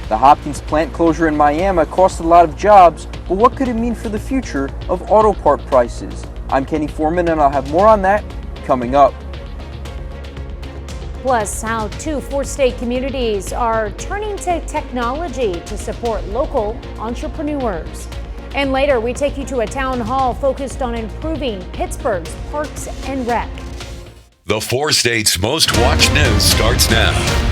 The Hopkins plant closure in Miami cost a lot of jobs, but what could it mean for the future of auto part prices? I'm Kenny Foreman, and I'll have more on that coming up. Plus, how 2 four-state communities are turning to technology to support local entrepreneurs. And later, we take you to a town hall focused on improving Pittsburgh's parks and rec. The 4 states' most watched news starts now.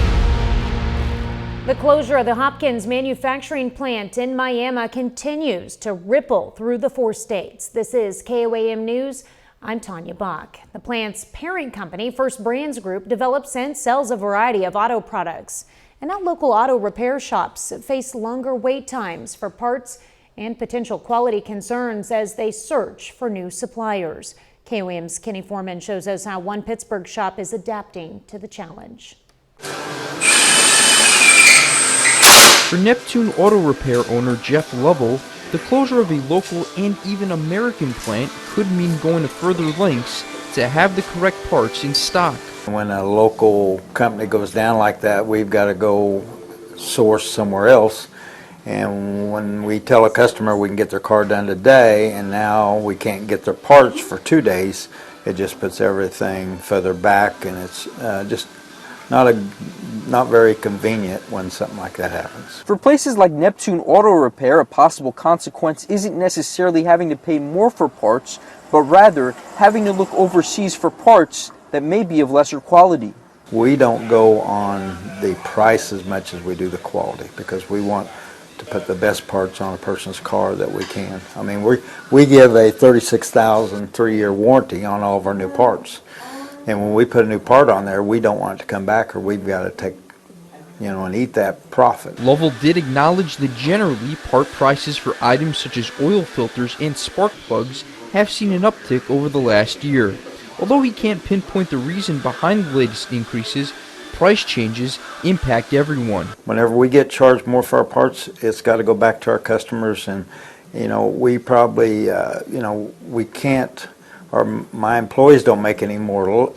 The closure of the Hopkins manufacturing plant in Miami continues to ripple through the 4 states. This is KOAM News. I'm Tanya Bach. The plant's parent company, First Brands Group, develops and sells a variety of auto products. And now local auto repair shops face longer wait times for parts and potential quality concerns as they search for new suppliers. KOAM's Kenny Foreman shows us how one Pittsburgh shop is adapting to the challenge. For Neptune Auto Repair owner Jeff Lovell, the closure of a local and even American plant could mean going to further lengths to have the correct parts in stock. When a local company goes down like that, we've got to go source somewhere else. And when we tell a customer we can get their car done today and now we can't get their parts for 2 days, it just puts everything further back, and it's just not very convenient when something like that happens. For places like Neptune Auto Repair, a possible consequence isn't necessarily having to pay more for parts, but rather having to look overseas for parts that may be of lesser quality. We don't go on the price as much as we do the quality, because we want to put the best parts on a person's car that we can. I mean, we give a 36,000 3-year warranty on all of our new parts. And when we put a new part on there, we don't want it to come back, or we've got to take, and eat that profit. Lovell did acknowledge that generally part prices for items such as oil filters and spark plugs have seen an uptick over the last year. Although he can't pinpoint the reason behind the latest increases, price changes impact everyone. Whenever we get charged more for our parts, it's got to go back to our customers, and we probably we can't, or my employees don't make any more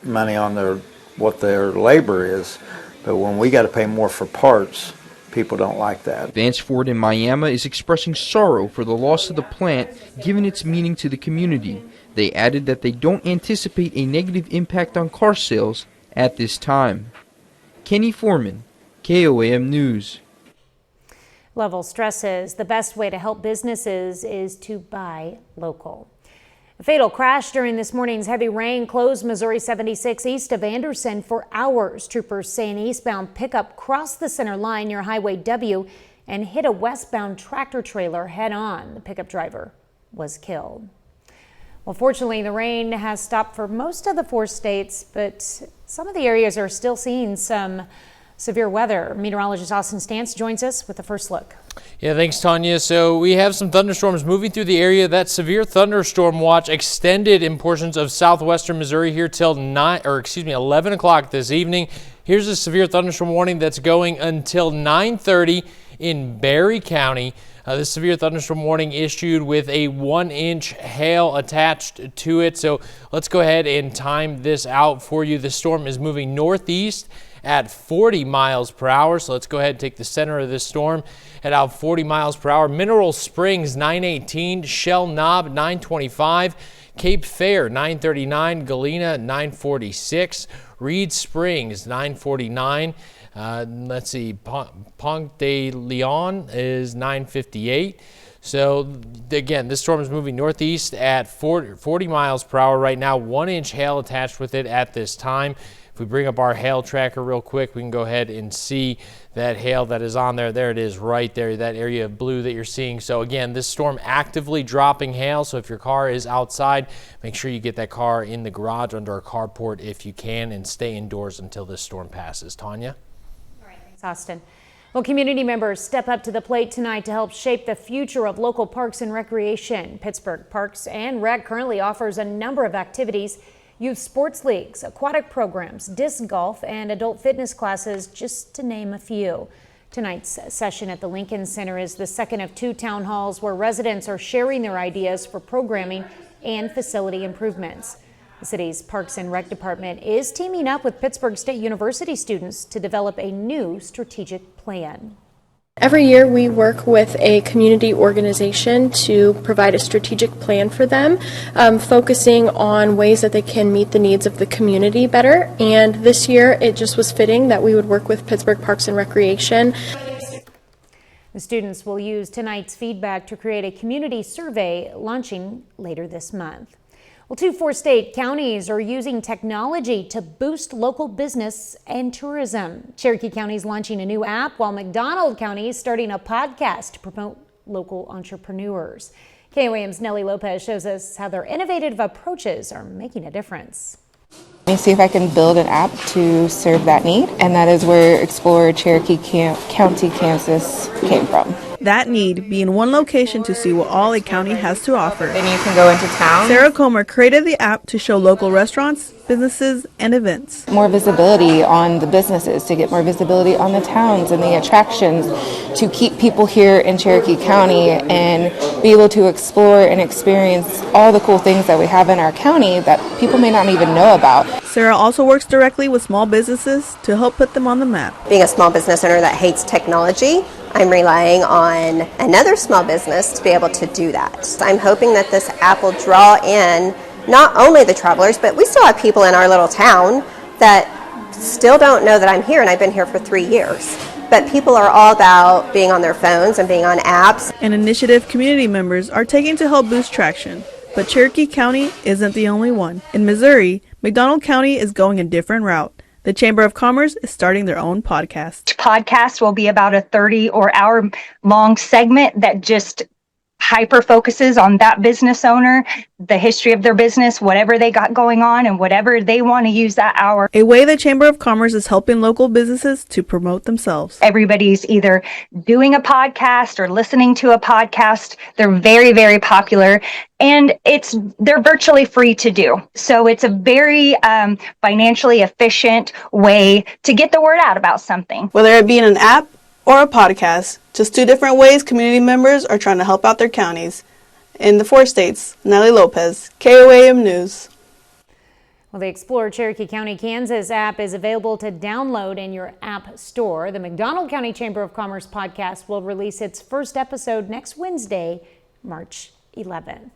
money on what their labor is, but when we got to pay more for parts, people don't like that. Vance Ford in Miami is expressing sorrow for the loss of the plant, given its meaning to the community. They added that they don't anticipate a negative impact on car sales at this time. Kenny Foreman, KOAM News. Lovell stresses the best way to help businesses is to buy local. A fatal crash during this morning's heavy rain closed Missouri 76 east of Anderson for hours. Troopers say an eastbound pickup crossed the center line near Highway W and hit a westbound tractor trailer head on. The pickup driver was killed. Well, fortunately, the rain has stopped for most of the 4 states, but some of the areas are still seeing some severe weather. Meteorologist Austin Stantz joins us with the first look. Yeah, thanks, Tanya. So we have some thunderstorms moving through the area. That severe thunderstorm watch extended in portions of southwestern Missouri here till 11 o'clock this evening. Here's a severe thunderstorm warning that's going until 9:30 in Berry County. This severe thunderstorm warning issued with a 1-inch hail attached to it. So let's go ahead and time this out for you. The storm is moving northeast at 40 miles per hour. So let's go ahead and take the center of this storm at out 40 miles per hour. Mineral Springs 918, Shell Knob 925, Cape Fair 939, Galena 946, Reed Springs 949. Let's see, Ponce de Leon is 958. So again, this storm is moving northeast at 40 miles per hour right now. 1-inch hail attached with it at this time. If we bring up our hail tracker real quick, we can go ahead and see that hail that is on there. There it is right there, that area of blue that you're seeing. So again, this storm actively dropping hail. So if your car is outside, make sure you get that car in the garage under a carport if you can, and stay indoors until this storm passes. Tanya? All right, thanks, Austin. Well, community members step up to the plate tonight to help shape the future of local parks and recreation. Pittsburgh Parks and Rec currently offers a number of activities: youth sports leagues, aquatic programs, disc golf, and adult fitness classes, just to name a few. Tonight's session at the Lincoln Center is the second of 2 town halls where residents are sharing their ideas for programming and facility improvements. The city's Parks and Rec Department is teaming up with Pittsburgh State University students to develop a new strategic plan. Every year we work with a community organization to provide a strategic plan for them, focusing on ways that they can meet the needs of the community better. And this year it just was fitting that we would work with Pittsburgh Parks and Recreation. The students will use tonight's feedback to create a community survey launching later this month. Well, 2 four-state counties are using technology to boost local business and tourism. Cherokee County is launching a new app, while McDonald County is starting a podcast to promote local entrepreneurs. KOAM's Nellie Lopez shows us how their innovative approaches are making a difference. Let me see if I can build an app to serve that need, and that is where Explore Cherokee County, Kansas came from. That need be in one location to see what all a county has to offer. Then you can go into town. Sarah Comer created the app to show local restaurants, businesses, and events. More visibility on the businesses, to get more visibility on the towns and the attractions, to keep people here in Cherokee County and be able to explore and experience all the cool things that we have in our county that people may not even know about. Sarah also works directly with small businesses to help put them on the map. Being a small business owner that hates technology, I'm relying on another small business to be able to do that. I'm hoping that this app will draw in not only the travelers, but we still have people in our little town that still don't know that I'm here, and I've been here for 3 years. But people are all about being on their phones and being on apps. An initiative community members are taking to help boost traction. But Cherokee County isn't the only one. In Missouri, McDonald County is going a different route. The Chamber of Commerce is starting their own podcast. Podcast will be about a 30 or hour long segment that just hyper focuses on that business owner, the history of their business, whatever they got going on, and whatever they want to use that hour. A way the Chamber of Commerce is helping local businesses to promote themselves. Everybody's either doing a podcast or listening to a podcast. They're very, very popular, and they're virtually free to do. So it's a very financially efficient way to get the word out about something. Whether it be in an app or a podcast, just 2 different ways community members are trying to help out their counties. In the 4 states, Nellie Lopez, KOAM News. Well, the Explore Cherokee County, Kansas app is available to download in your app store. The McDonald County Chamber of Commerce podcast will release its first episode next Wednesday, March 11th.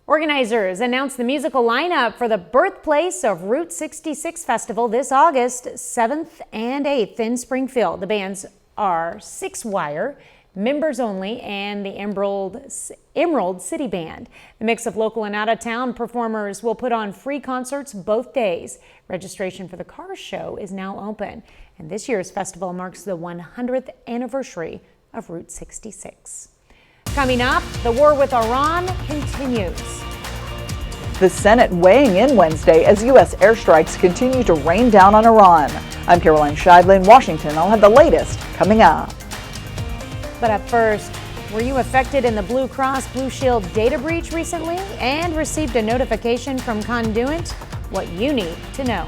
Organizers announced the musical lineup for the birthplace of Route 66 Festival this August 7th and 8th in Springfield. The bands are Six Wire, Members Only, and the Emerald City Band. The mix of local and out-of-town performers will put on free concerts both days. Registration for the car show is now open, and this year's festival marks the 100th anniversary of Route 66. Coming up, the war with Iran continues. The Senate weighing in Wednesday as U.S. airstrikes continue to rain down on Iran. I'm Caroline Scheidler in Washington. I'll have the latest coming up. But up first, were you affected in the Blue Cross Blue Shield data breach recently and received a notification from Conduent? What you need to know.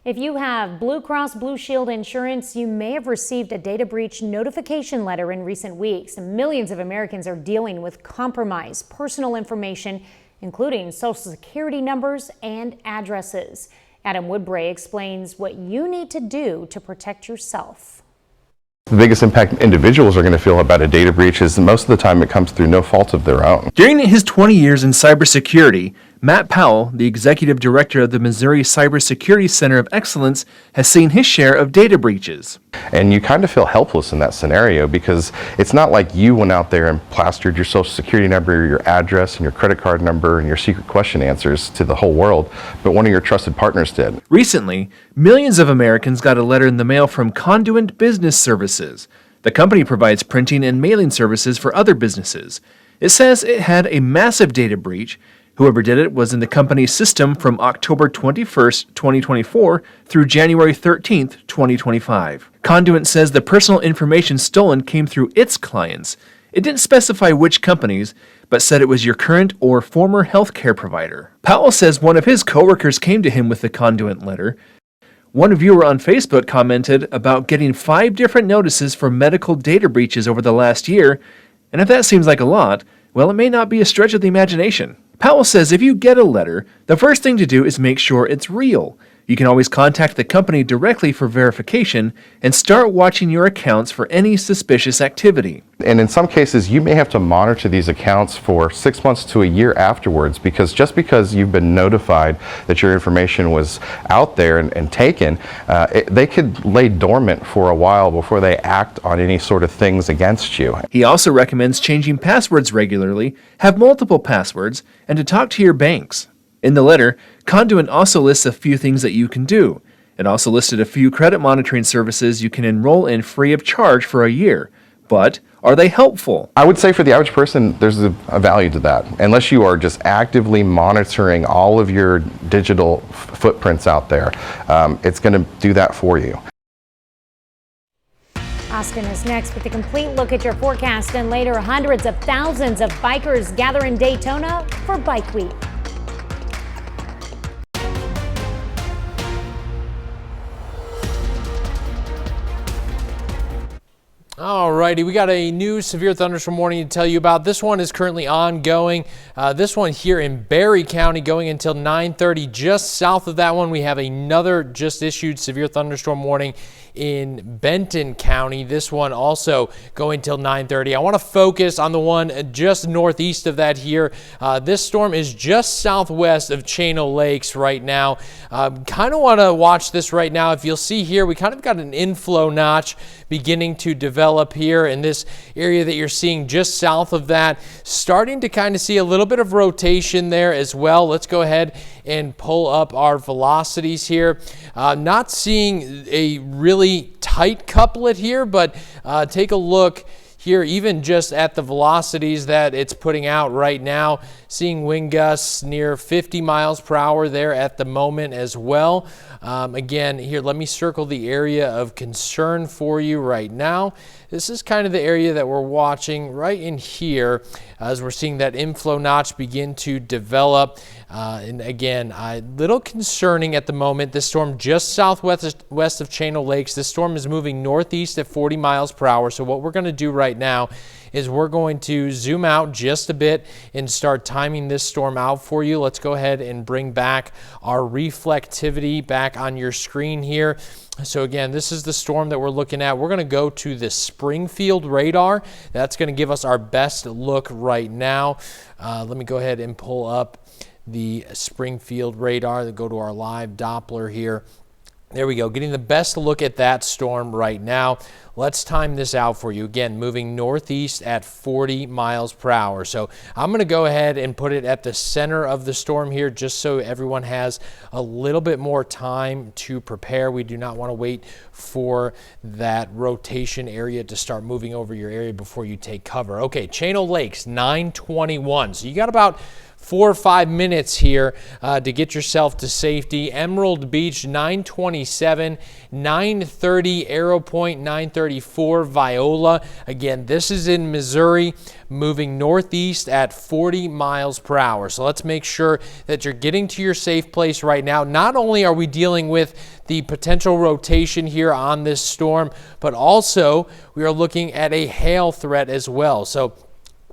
If you have Blue Cross Blue Shield insurance, you may have received a data breach notification letter in recent weeks. Millions of Americans are dealing with compromised personal information, including Social Security numbers and addresses. Adam Woodbray explains what you need to do to protect yourself. The biggest impact individuals are going to feel about a data breach is most of the time it comes through no fault of their own. During his 20 years in cybersecurity, Matt Powell, the executive director of the Missouri Cybersecurity Center of Excellence, has seen his share of data breaches. And you kind of feel helpless in that scenario because it's not like you went out there and plastered your social security number, your address, and your credit card number, and your secret question answers to the whole world, but one of your trusted partners did. Recently, millions of Americans got a letter in the mail from Conduent Business Services. The company provides printing and mailing services for other businesses. It says it had a massive data breach. Whoever did it was in the company's system from October 21st, 2024 through January 13th, 2025. Conduent says the personal information stolen came through its clients. It didn't specify which companies, but said it was your current or former healthcare provider. Powell says one of his coworkers came to him with the Conduent letter. One viewer on Facebook commented about getting 5 different notices for medical data breaches over the last year, and if that seems like a lot, well, it may not be a stretch of the imagination. Powell says if you get a letter, the first thing to do is make sure it's real. You can always contact the company directly for verification and start watching your accounts for any suspicious activity. And in some cases, you may have to monitor these accounts for 6 months to a year afterwards, because just because you've been notified that your information was out there and taken, they could lay dormant for a while before they act on any sort of things against you. He also recommends changing passwords regularly, have multiple passwords, and to talk to your banks. In the letter, Conduent also lists a few things that you can do. It also listed a few credit monitoring services you can enroll in free of charge for a year. But are they helpful? I would say for the average person, there's a value to that. Unless you are just actively monitoring all of your digital footprints out there, it's going to do that for you. Austin is next with a complete look at your forecast, and later hundreds of thousands of bikers gather in Daytona for Bike Week. Alrighty, we got a new severe thunderstorm warning to tell you about. This one is currently ongoing. This one here in Barry County going until 9:30. Just south of that one, we have another just issued severe thunderstorm warning in Benton County. This one also going till 9:30. I want to focus on the one just northeast of that here. This storm is just southwest of Chano Lakes right now. Kind of want to watch this right now. If you'll see here, we kind of got an inflow notch beginning to develop here in this area that you're seeing just south of that. Starting to kind of see a little bit of rotation there as well. Let's go ahead and pull up our velocities here. Not seeing a really tight couplet here, but take a look here, even just at the velocities that it's putting out right now. Seeing wind gusts near 50 miles per hour there at the moment as well. Again, here, let me circle the area of concern for you right now. This is kind of the area that we're watching right in here as we're seeing that inflow notch begin to develop. And again, a little concerning at the moment. This storm just southwest of Chano Lakes. This storm is moving northeast at 40 miles per hour. So what we're going to do right now is we're going to zoom out just a bit and start timing this storm out for you. Let's go ahead and bring back our reflectivity back on your screen here. So again, this is the storm that we're looking at. We're going to go to the Springfield radar. That's going to give us our best look right now. Let me go ahead and pull up the Springfield radar. Go to our live Doppler here. There we go, getting the best look at that storm right now. Let's time this out for you. Again, moving northeast at 40 miles per hour. So I'm going to go ahead and put it at the center of the storm here just so everyone has a little bit more time to prepare. We do not want to wait for that rotation area to start moving over your area before you take cover. Okay, Chano Lakes, 9:21. So you got about 4 or 5 minutes here to get yourself to safety. Emerald Beach, 9:27, 9:30 Arrow Point, 9:34 Viola. Again, this is in Missouri, moving northeast at 40 miles per hour. So let's make sure that you're getting to your safe place right now. Not only are we dealing with the potential rotation here on this storm, but also we are looking at a hail threat as well. So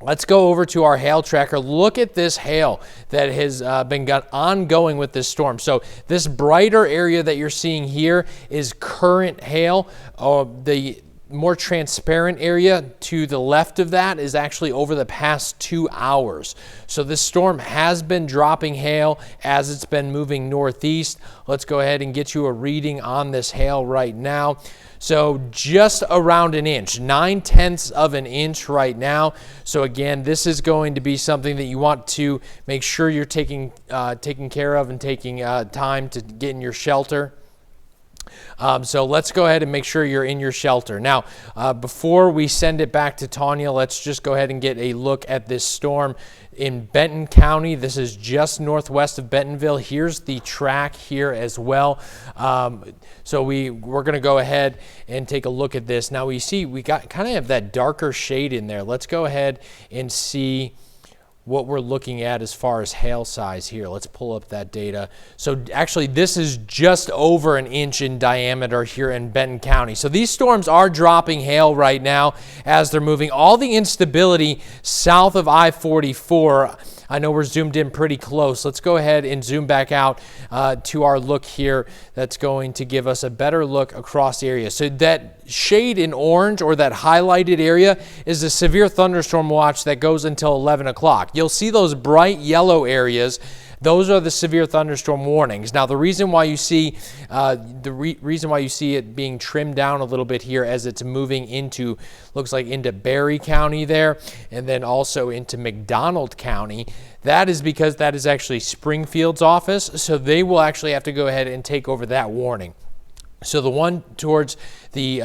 let's go over to our hail tracker. Look at this hail that has been ongoing with this storm. So this brighter area that you're seeing here is current hail. The more transparent area to the left of that is actually over the past 2 hours. So this storm has been dropping hail as it's been moving northeast. Let's go ahead and get you a reading on this hail right now. So just around an inch, 9/10 of an inch right now. So again, this is going to be something that you want to make sure you're taking care of and taking time to get in your shelter. So let's go ahead and make sure you're in your shelter. Now, before we send it back to Tanya, let's just go ahead and get a look at this storm in Benton County. This is just northwest of Bentonville. Here's the track here as well. So we're going to go ahead and take a look at this. Now we see we got kind of have that darker shade in there. Let's go ahead and see what we're looking at as far as hail size here. Let's pull up that data. So actually this is just over an inch in diameter here in Benton County. So these storms are dropping hail right now as they're moving. All the instability south of I-44 I know we're zoomed in pretty close. Let's go ahead and zoom back out to our look here. That's going to give us a better look across the area. So that shade in orange, or that highlighted area, is the severe thunderstorm watch that goes until 11 o'clock. You'll see those bright yellow areas. Those are the severe thunderstorm warnings. Now, the reason why you see it being trimmed down a little bit here as it's moving into, looks like into Berry County there, and then also into McDonald County, that is because that is actually Springfield's office, so they will actually have to go ahead and take over that warning. So the one towards the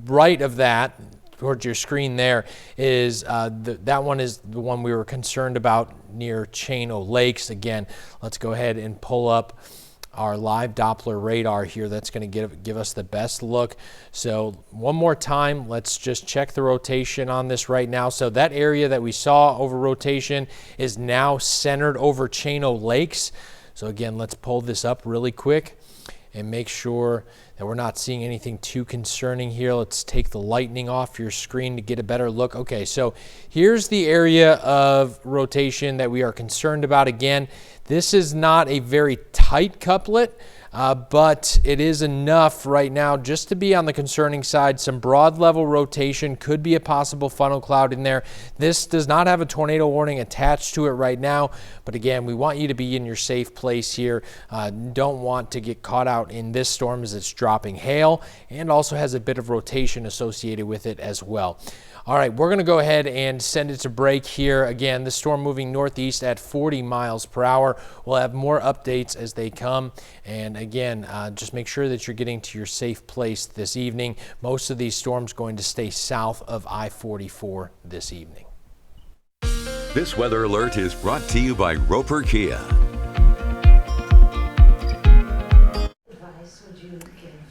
right of that, towards your screen there, is that one is the one we were concerned about near Chano Lakes. Again, let's go ahead and pull up our live Doppler radar here. That's going to give us the best look. So one more time, let's just check the rotation on this right now. So that area that we saw over rotation is now centered over Chano Lakes. So again, let's pull this up really quick and make sure that we're not seeing anything too concerning here. Let's take the lightning off your screen to get a better look. Okay, so here's the area of rotation that we are concerned about. Again, this is not a very tight couplet, but it is enough right now just to be on the concerning side. Some broad level rotation could be a possible funnel cloud in there. This does not have a tornado warning attached to it right now, but again, we want you to be in your safe place here. Don't want to get caught out in this storm as it's dropping hail, and also has a bit of rotation associated with it as well. All right, we're going to go ahead and send it to break here. Again, the storm moving northeast at 40 miles per hour. We'll have more updates as they come. And again, just make sure that you're getting to your safe place this evening. Most of these storms going to stay south of I-44 this evening. This weather alert is brought to you by Roper Kia.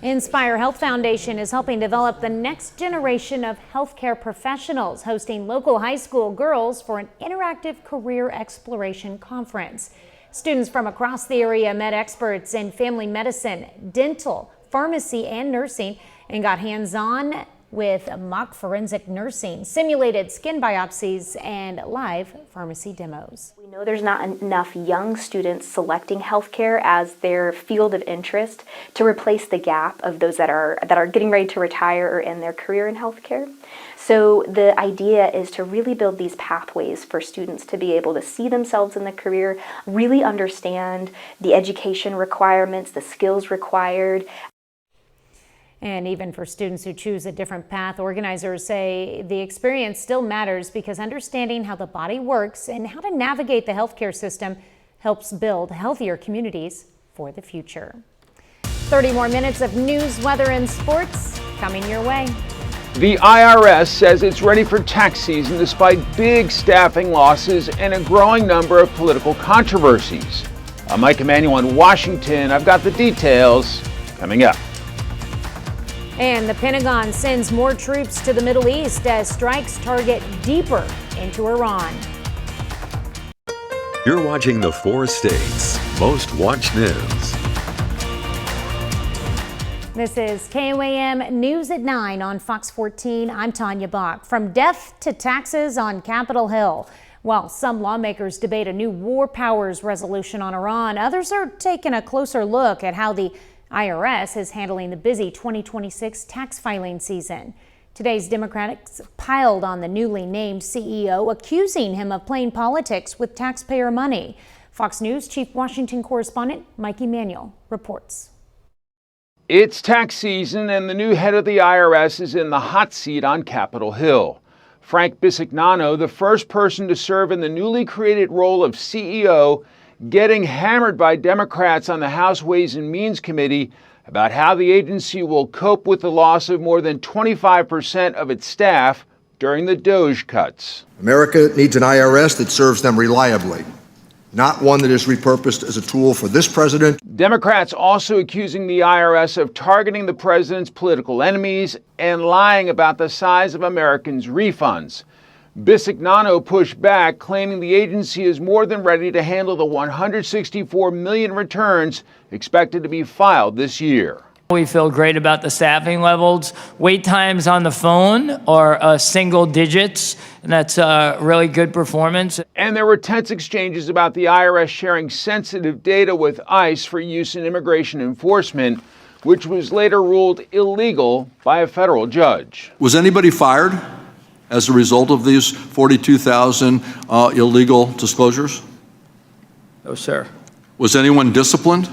Inspire Health Foundation is helping develop the next generation of healthcare professionals, hosting local high school girls for an interactive career exploration conference. Students from across the area met experts in family medicine, dental, pharmacy, and nursing, and got hands-on with mock forensic nursing, simulated skin biopsies, and live pharmacy demos. We know there's not enough young students selecting healthcare as their field of interest to replace the gap of those that are getting ready to retire or end their career in healthcare. So the idea is to really build these pathways for students to be able to see themselves in the career, really understand the education requirements, the skills required. And even for students who choose a different path, organizers say the experience still matters because understanding how the body works and how to navigate the healthcare system helps build healthier communities for the future. 30 more minutes of news, weather, and sports coming your way. The IRS says it's ready for tax season despite big staffing losses and a growing number of political controversies. I'm Mike Emanuel in Washington. I've got the details coming up. And the Pentagon sends more troops to the Middle East as strikes target deeper into Iran. You're watching the 4 states' most watched news. This is KOAM News at 9 on Fox 14. I'm Tanya Bach. From death to taxes on Capitol Hill. While some lawmakers debate a new war powers resolution on Iran, others are taking a closer look at how the IRS is handling the busy 2026 tax filing season. Today's Democrats piled on the newly named CEO, accusing him of playing politics with taxpayer money. Fox News Chief Washington correspondent Mike Emanuel reports. It's tax season and the new head of the IRS is in the hot seat on Capitol Hill. Frank Bisignano, the first person to serve in the newly created role of CEO, getting hammered by Democrats on the House Ways and Means Committee about how the agency will cope with the loss of more than 25% of its staff during the DOGE cuts. America needs an IRS that serves them reliably, not one that is repurposed as a tool for this president. Democrats also accusing the IRS of targeting the president's political enemies and lying about the size of Americans' refunds. Bisignano pushed back, claiming the agency is more than ready to handle the 164 million returns expected to be filed this year. We feel great about the staffing levels. Wait times on the phone are single digits, and that's a really good performance. And there were tense exchanges about the IRS sharing sensitive data with ICE for use in immigration enforcement, which was later ruled illegal by a federal judge. Was anybody fired as a result of these 42,000 illegal disclosures? No, sir. Was anyone disciplined?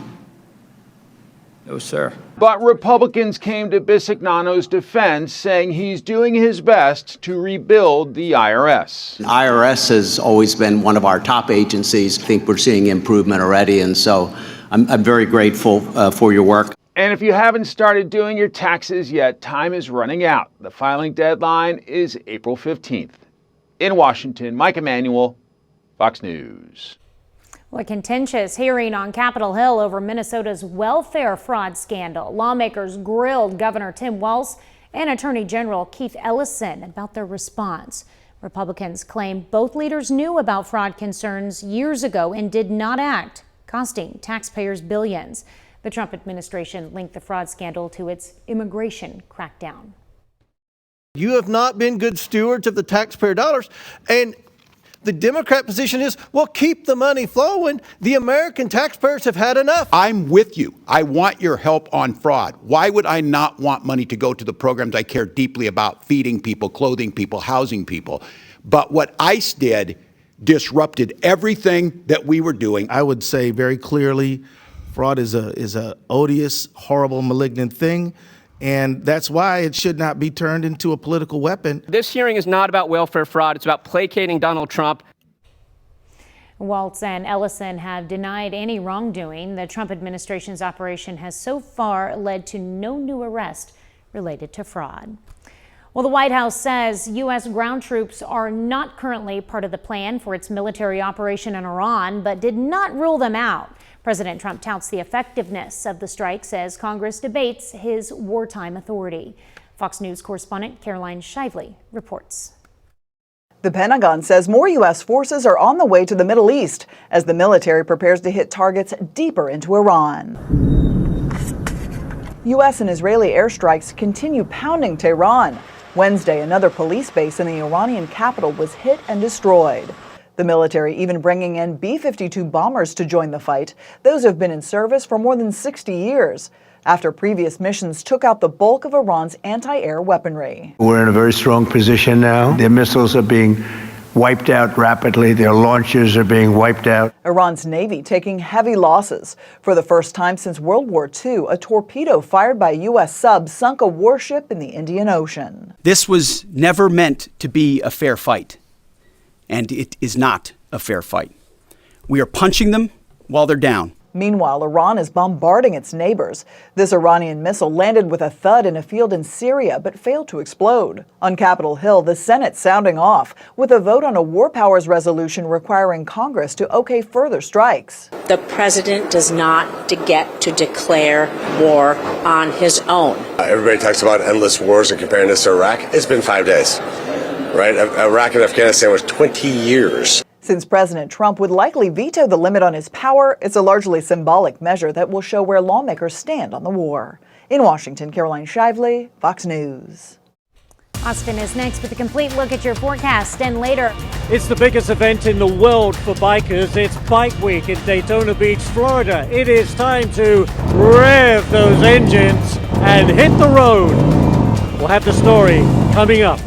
No, sir. But Republicans came to Bisignano's defense, saying he's doing his best to rebuild the IRS. IRS has always been one of our top agencies. I think we're seeing improvement already, and so I'm very grateful for your work. And if you haven't started doing your taxes yet, time is running out. The filing deadline is April 15th. In Washington, Mike Emanuel, Fox News. A contentious hearing on Capitol Hill over Minnesota's welfare fraud scandal. Lawmakers grilled Governor Tim Walz and Attorney General Keith Ellison about their response. Republicans claim both leaders knew about fraud concerns years ago and did not act, costing taxpayers billions. The Trump administration linked the fraud scandal to its immigration crackdown. You have not been good stewards of the taxpayer dollars, and the Democrat position is, well, keep the money flowing. The American taxpayers have had enough. I'm with you. I want your help on fraud. Why would I not want money to go to the programs I care deeply about, feeding people, clothing people, housing people? But what ICE did disrupted everything that we were doing. I would say very clearly, fraud is a odious, horrible, malignant thing. And that's why it should not be turned into a political weapon. This hearing is not about welfare fraud. It's about placating Donald Trump. Walz and Ellison have denied any wrongdoing. The Trump administration's operation has so far led to no new arrest related to fraud. Well, the White House says U.S. ground troops are not currently part of the plan for its military operation in Iran, but did not rule them out. President Trump touts the effectiveness of the strikes as Congress debates his wartime authority. Fox News correspondent Caroline Shively reports. The Pentagon says more U.S. forces are on the way to the Middle East as the military prepares to hit targets deeper into Iran. U.S. and Israeli airstrikes continue pounding Tehran. Wednesday, another police base in the Iranian capital was hit and destroyed. The military even bringing in B-52 bombers to join the fight. Those have been in service for more than 60 years, after previous missions took out the bulk of Iran's anti-air weaponry. We're in a very strong position now. Their missiles are being wiped out rapidly. Their launchers are being wiped out. Iran's Navy taking heavy losses. For the first time since World War II, a torpedo fired by a U.S. sub sunk a warship in the Indian Ocean. This was never meant to be a fair fight. And it is not a fair fight. We are punching them while they're down. Meanwhile, Iran is bombarding its neighbors. This Iranian missile landed with a thud in a field in Syria, but failed to explode. On Capitol Hill, the Senate sounding off, with a vote on a war powers resolution requiring Congress to okay further strikes. The president does not get to declare war on his own. Everybody talks about endless wars and comparing this to Iraq. It's been 5 days. Right? Iraq and Afghanistan was 20 years. Since President Trump would likely veto the limit on his power, it's a largely symbolic measure that will show where lawmakers stand on the war. In Washington, Caroline Shively, Fox News. Austin is next with a complete look at your forecast, and later. It's the biggest event in the world for bikers. It's Bike Week in Daytona Beach, Florida. It is time to rev those engines and hit the road. We'll have the story coming up.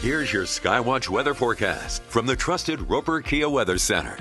Here's your Skywatch weather forecast from the trusted Roper Kia Weather Center.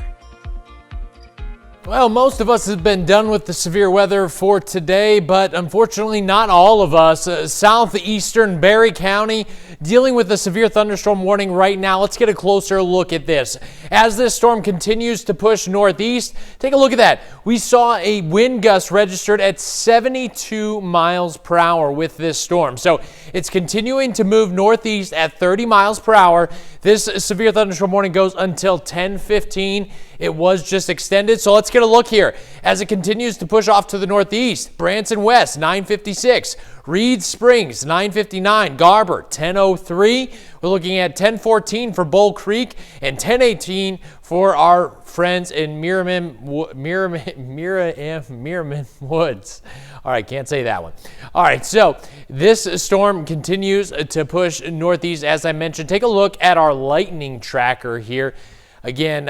Well, most of us have been done with the severe weather for today, but unfortunately not all of us. Southeastern Barry County dealing with a severe thunderstorm warning right now. Let's get a closer look at this. As this storm continues to push northeast, take a look at that. We saw a wind gust registered at 72 miles per hour with this storm. So it's continuing to move northeast at 30 miles per hour. This severe thunderstorm warning goes until 10:15. It was just extended, so let's get a look here as it continues to push off to the northeast. Branson West, 956. Reed Springs, 959. Garber, 1003. We're looking at 1014 for Bull Creek and 1018 for our friends in Merriman Woods. All right, can't say that one. All right, so this storm continues to push northeast, as I mentioned. Take a look at our lightning tracker here. Again,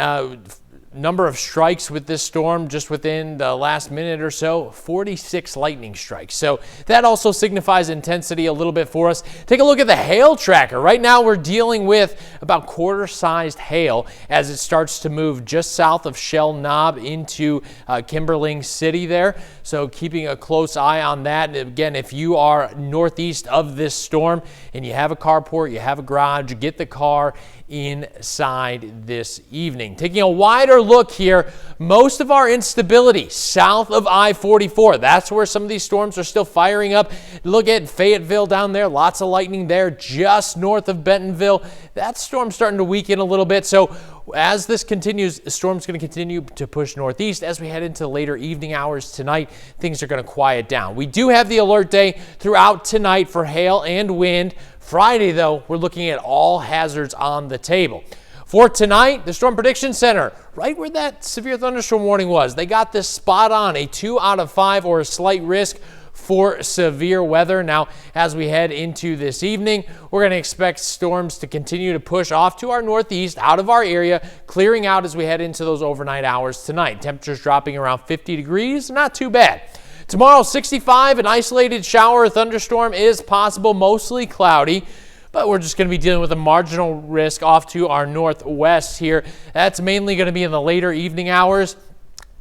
number of strikes with this storm just within the last minute or so, 46 lightning strikes. So that also signifies intensity a little bit for us. Take a look at the hail tracker. Right now we're dealing with about quarter-sized hail as it starts to move just south of Shell Knob into Kimberling City there. So keeping a close eye on that. And again, if you are northeast of this storm and you have a carport, you have a garage, get the car inside this evening. Taking a wider look here, most of our instability south of I-44. That's where some of these storms are still firing up. Look at Fayetteville down there, lots of lightning there just north of Bentonville. That storm's starting to weaken a little bit. So as this continues, the storm's going to continue to push northeast. As we head into the later evening hours tonight, things are going to quiet down. We do have the alert day throughout tonight for hail and wind. Friday, though, we're looking at all hazards on the table. For tonight, the Storm Prediction Center, right where that severe thunderstorm warning was, they got this spot on, a 2 out of 5 or a slight risk for severe weather. Now, as we head into this evening, we're going to expect storms to continue to push off to our northeast, out of our area, clearing out as we head into those overnight hours tonight. Temperatures dropping around 50 degrees, not too bad. Tomorrow, 65, an isolated shower or thunderstorm is possible, mostly cloudy, but we're just going to be dealing with a marginal risk off to our northwest here. That's mainly going to be in the later evening hours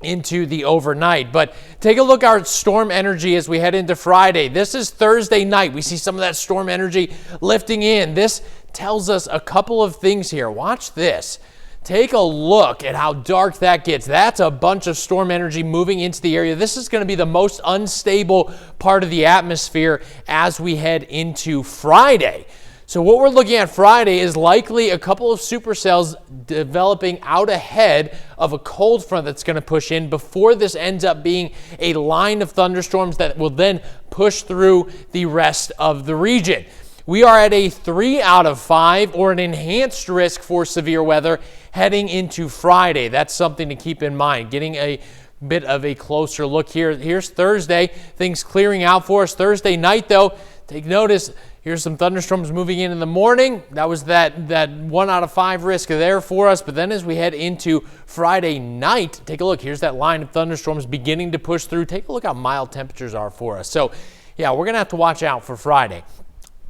into the overnight. But take a look at our storm energy as we head into Friday. This is Thursday night. We see some of that storm energy lifting in. This tells us a couple of things here. Watch this. Take a look at how dark that gets. That's a bunch of storm energy moving into the area. This is going to be the most unstable part of the atmosphere as we head into Friday. So what we're looking at Friday is likely a couple of supercells developing out ahead of a cold front that's going to push in before this ends up being a line of thunderstorms that will then push through the rest of the region. We are at a 3 out of 5 or an enhanced risk for severe weather heading into Friday. That's something to keep in mind. Getting a bit of a closer look here. Here's Thursday. Things clearing out for us. Thursday night, though, take notice. Here's some thunderstorms moving in the morning. That was that 1 out of 5 risk there for us. But then as we head into Friday night, take a look. Here's that line of thunderstorms beginning to push through. Take a look how mild temperatures are for us. So, yeah, we're going to have to watch out for Friday.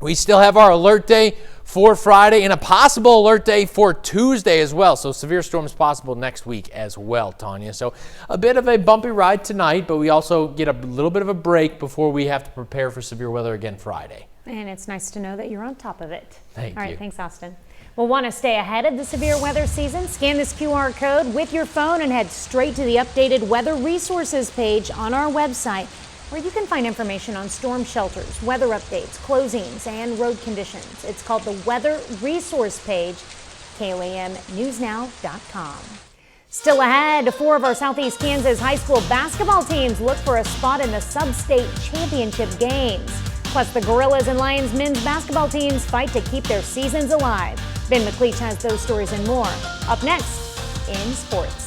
We still have our alert day for Friday and a possible alert day for Tuesday as well. So severe storms possible next week as well, Tanya. So a bit of a bumpy ride tonight, but we also get a little bit of a break before we have to prepare for severe weather again Friday. And it's nice to know that you're on top of it. Thank you. All right, thanks, Austin. We'll want to stay ahead of the severe weather season. Scan this QR code with your phone and head straight to the updated weather resources page on our website, where you can find information on storm shelters, weather updates, closings, and road conditions. It's called the Weather Resource page, KOAMnewsnow.com. Still ahead, 4 of our Southeast Kansas high school basketball teams look for a spot in the sub-state championship games. Plus, the Gorillas and Lions men's basketball teams fight to keep their seasons alive. Ben McLeish has those stories and more. Up next in sports.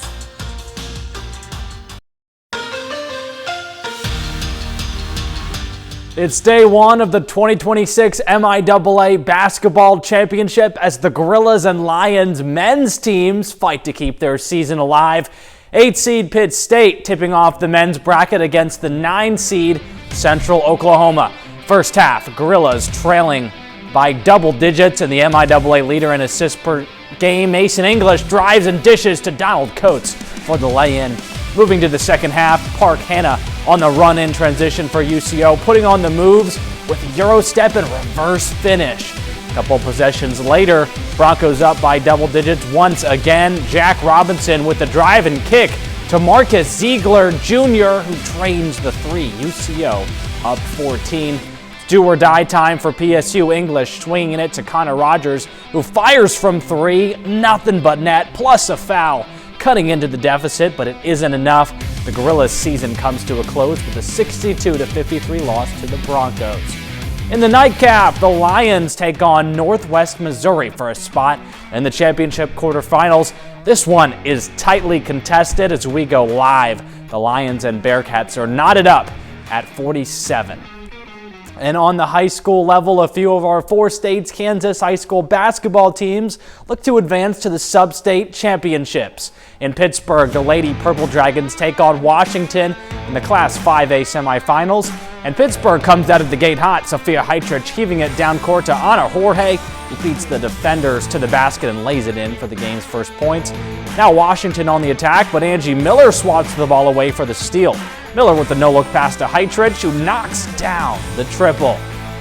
It's day 1 of the 2026 MIAA Basketball Championship as the Gorillas and Lions men's teams fight to keep their season alive. 8-seed Pitt State tipping off the men's bracket against the 9-seed Central Oklahoma. First half, Gorillas trailing by double digits, and the MIAA leader in assists per game, Mason English, drives and dishes to Donald Coates for the lay-in. Moving to the second half, Park Hanna on the run-in transition for UCO, putting on the moves with Euro step and reverse finish. A couple possessions later, Broncos up by double digits once again. Jack Robinson with the drive and kick to Marcus Ziegler Jr., who trains the 3. UCO up 14. Do or die time for PSU. English swinging it to Connor Rogers, who fires from 3. Nothing but net, plus a foul. cutting into the deficit, but it isn't enough. The Gorillas' season comes to a close with a 62-53 loss to the Broncos. In the nightcap, the Lions take on Northwest Missouri for a spot in the championship quarterfinals. This one is tightly contested as we go live. The Lions and Bearcats are knotted up at 47. And on the high school level, a few of our four states' Kansas high school basketball teams look to advance to the sub-state championships. In Pittsburgh, the Lady Purple Dragons take on Washington in the Class 5A semifinals. And Pittsburgh comes out of the gate hot. Sophia Heitrich heaving it down court to Ana Jorge, who beats the defenders to the basket and lays it in for the game's first points. Now Washington on the attack, but Angie Miller swats the ball away for the steal. Miller with the no-look pass to Heitrich, who knocks down the triple.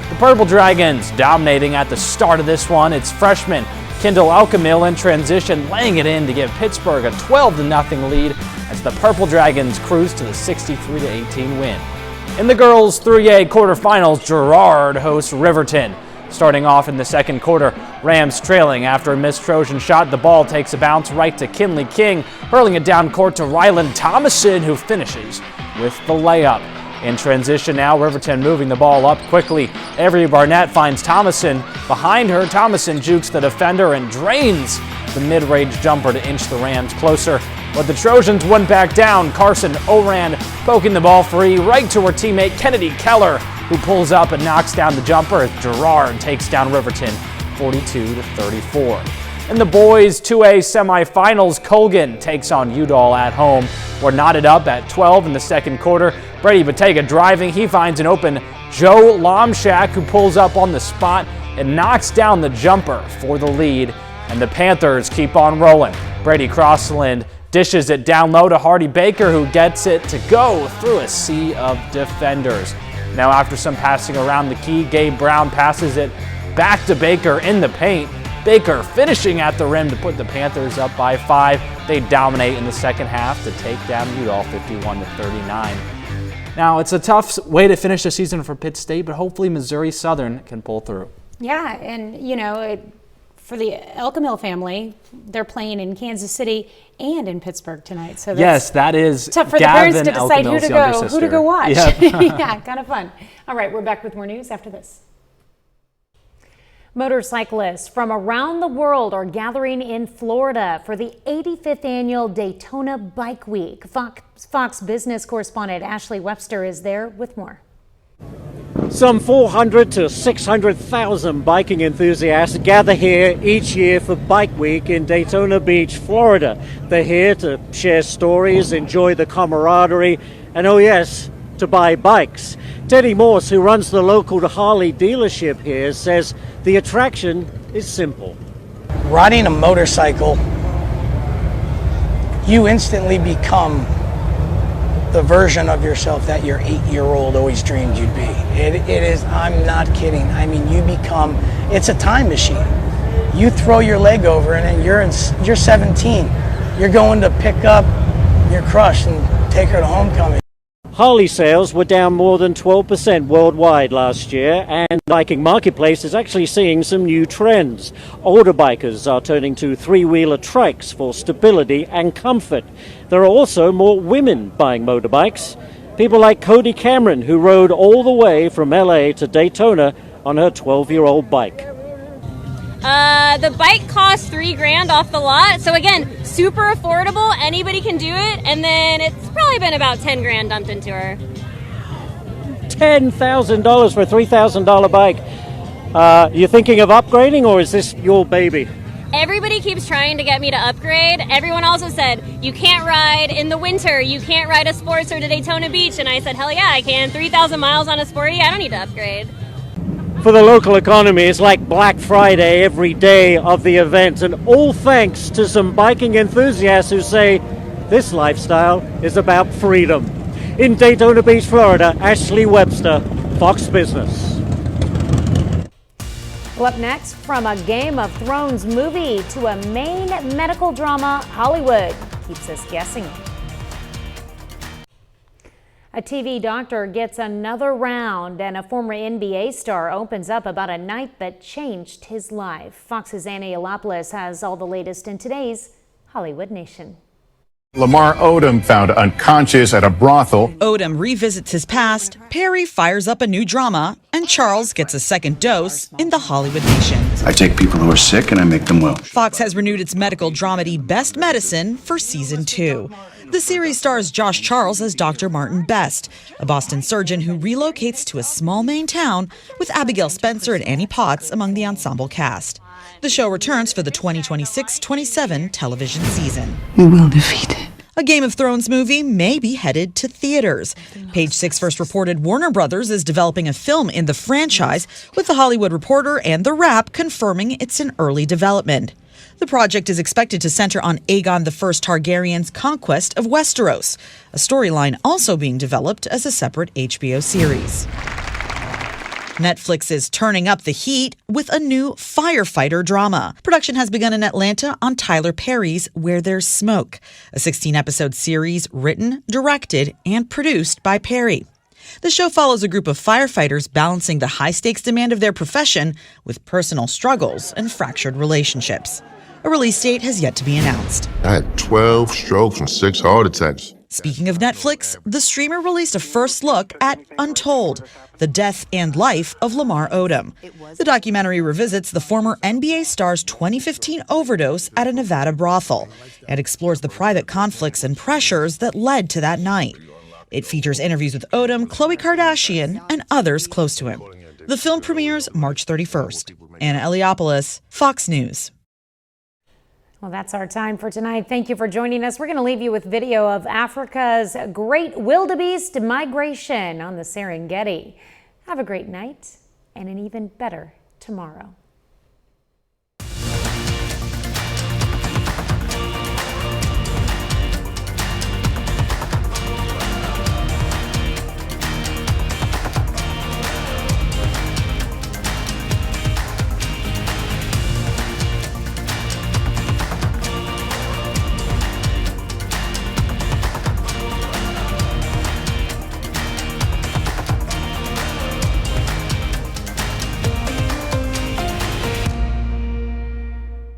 The Purple Dragons dominating at the start of this one. It's freshman Kendall Alcamil in transition, laying it in to give Pittsburgh a 12-0 lead as the Purple Dragons cruise to the 63-18 win. In the girls' 3A quarterfinals, Girard hosts Riverton. Starting off in the second quarter, Rams trailing after a missed Trojan shot. The ball takes a bounce right to Kinley King, hurling it down court to Ryland Thomason, who finishes with the layup. In transition now, Riverton moving the ball up quickly. Avery Barnett finds Thomason. Behind her, Thomason jukes the defender and drains the mid-range jumper to inch the Rams closer. But the Trojans wouldn't back down. Carson Oran poking the ball free right to her teammate Kennedy Keller, who pulls up and knocks down the jumper as Girard takes down Riverton 42-34. In the boys' 2A semifinals, Colgan takes on Udall at home. We're knotted up at 12 in the second quarter. Brady Bottega driving. He finds an open Joe Lomshak, who pulls up on the spot and knocks down the jumper for the lead. And the Panthers keep on rolling. Brady Crossland dishes it down low to Hardy Baker, who gets it to go through a sea of defenders. Now after some passing around the key, Gabe Brown passes it back to Baker in the paint. Baker finishing at the rim to put the Panthers up by 5. They dominate in the second half to take down Udall 51-39. Now it's a tough way to finish the season for Pitt State, but hopefully Missouri Southern can pull through. Yeah, and you know, for the Elkamil family, they're playing in Kansas City and in Pittsburgh tonight. So that's yes, that is tough for Gavin the parents to decide who to go watch. Yep. Yeah, kind of fun. All right, we're back with more news after this. Motorcyclists from around the world are gathering in Florida for the 85th annual Daytona Bike Week. Fox Business correspondent Ashley Webster is there with more. Some 400 to 600,000 biking enthusiasts gather here each year for Bike Week in Daytona Beach, Florida. They're here to share stories, enjoy the camaraderie, and oh yes, to buy bikes. Teddy Morse, who runs the local Harley dealership here, says the attraction is simple. Riding a motorcycle, you instantly become the version of yourself that your 8-year-old always dreamed you'd be. It is, I'm not kidding. I mean, you become, it's a time machine. You throw your leg over and you're 17. You're going to pick up your crush and take her to homecoming. Harley sales were down more than 12% worldwide last year, and the biking marketplace is actually seeing some new trends. Older bikers are turning to three-wheeler trikes for stability and comfort. There are also more women buying motorbikes. People like Cody Cameron, who rode all the way from LA to Daytona on her 12-year-old bike. The bike costs $3,000 off the lot, so again, super affordable, anybody can do it, and then it's probably been about $10,000 dumped into her. $10,000 for a $3,000 bike. You thinking of upgrading, or is this your baby? Everybody keeps trying to get me to upgrade. Everyone also said, you can't ride in the winter, you can't ride a Sportster to Daytona Beach, and I said, hell yeah, I can. 3,000 miles on a Sporty, I don't need to upgrade. For the local economy, it's like Black Friday every day of the event, and all thanks to some biking enthusiasts who say this lifestyle is about freedom. In Daytona Beach, Florida, Ashley Webster, Fox Business. Well, up next, from a Game of Thrones movie to a Maine medical drama, Hollywood keeps us guessing. A TV doctor gets another round, and a former NBA star opens up about a night that changed his life. Fox's Annie Elopoulos has all the latest in today's Hollywood Nation. Lamar Odom found unconscious at a brothel. Odom revisits his past, Perry fires up a new drama, and Charles gets a second dose in the Hollywood Nation. I take people who are sick and I make them well. Fox has renewed its medical dramedy Best Medicine for season 2. The series stars Josh Charles as Dr. Martin Best, a Boston surgeon who relocates to a small Maine town with Abigail Spencer and Annie Potts among the ensemble cast. The show returns for the 2026-27 television season. We will defeat it. A Game of Thrones movie may be headed to theaters. Page Six first reported Warner Brothers is developing a film in the franchise, with The Hollywood Reporter and The Wrap confirming it's in early development. The project is expected to center on Aegon I Targaryen's conquest of Westeros, a storyline also being developed as a separate HBO series. Netflix is turning up the heat with a new firefighter drama. Production has begun in Atlanta on Tyler Perry's Where There's Smoke, a 16-episode series written, directed, and produced by Perry. The show follows a group of firefighters balancing the high-stakes demand of their profession with personal struggles and fractured relationships. A release date has yet to be announced. I had 12 strokes and 6 heart attacks. Speaking of Netflix, the streamer released a first look at Untold, the death and life of Lamar Odom. The documentary revisits the former NBA star's 2015 overdose at a Nevada brothel and explores the private conflicts and pressures that led to that night. It features interviews with Odom, Khloe Kardashian, and others close to him. The film premieres March 31st. Anna Eliopoulos, Fox News. Well, that's our time for tonight. Thank you for joining us. We're going to leave you with video of Africa's great wildebeest migration on the Serengeti. Have a great night and an even better tomorrow.